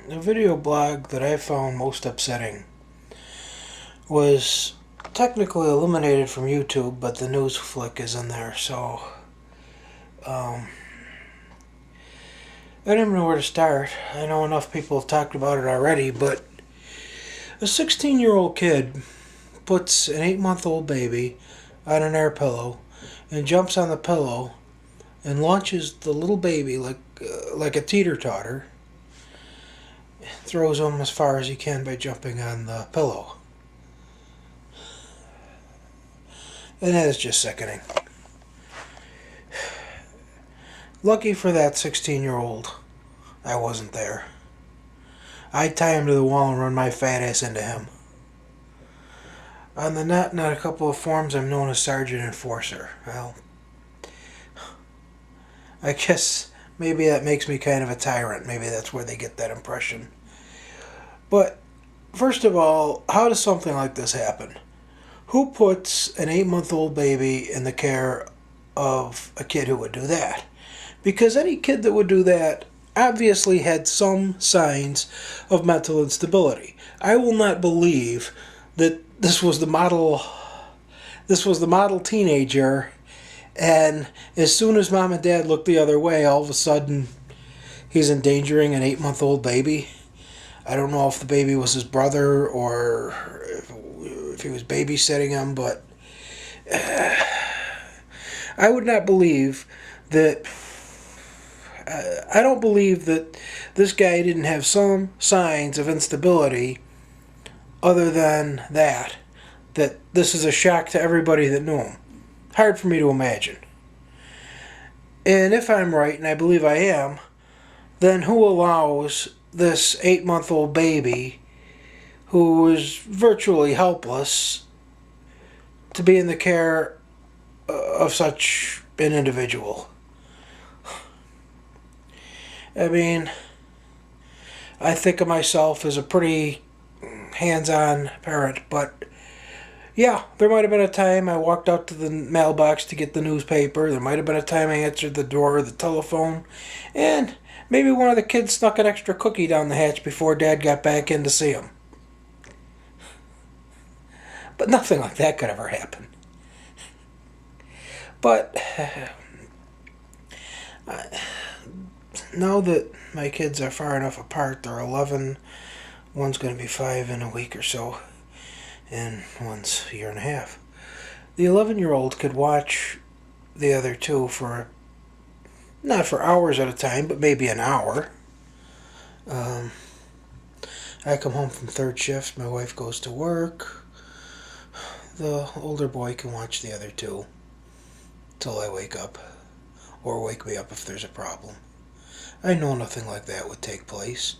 The video blog that I found most upsetting was technically eliminated from YouTube, but the news flick is in there, so um, I don't even know where to start. I know enough people have talked about it already, but a 16-year-old kid puts an 8-month-old baby on an air pillow and jumps on the pillow and launches the little baby like a teeter-totter, throws him as far as he can by jumping on the pillow. And that is just sickening. Lucky for that 16-year-old, I wasn't there. I'd tie him to the wall and run my fat ass into him. On the net and on a couple of forums, I'm known as Sergeant Enforcer. Well, I guess maybe that makes me kind of a tyrant. Maybe that's where they get that impression. But, first of all, how does something like this happen? Who puts an 8-month-old baby in the care of a kid who would do that? Because any kid that would do that obviously had some signs of mental instability. I will not believe that this was the model teenager, and as soon as mom and dad looked the other way, all of a sudden he's endangering an 8-month-old baby. I don't know if the baby was his brother or if he was babysitting him, but I would not believe that. I don't believe that this guy didn't have some signs of instability other than that this is a shock to everybody that knew him. Hard for me to imagine. And if I'm right, and I believe I am, then who allows this 8-month-old baby who is virtually helpless to be in the care of such an individual? I mean, I think of myself as a pretty hands-on parent, but yeah, there might have been a time I walked out to the mailbox to get the newspaper. There might have been a time I answered the door or the telephone, and maybe one of the kids snuck an extra cookie down the hatch before Dad got back in to see him. But nothing like that could ever happen. But now that my kids are far enough apart, they're 11, one's going to be 5 in a week or so, and one's a year and a half. The 11-year-old could watch the other two for, not for hours at a time, but maybe an hour. I come home from third shift, my wife goes to work. The older boy can watch the other two till I wake up, or wake me up if there's a problem. I know nothing like that would take place.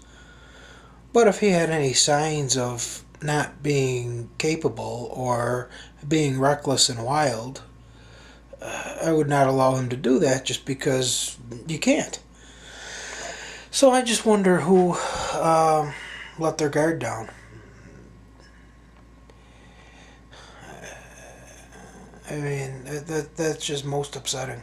But if he had any signs of not being capable or being reckless and wild, I would not allow him to do that just because you can't. So I just wonder who let their guard down. I mean, that's just most upsetting.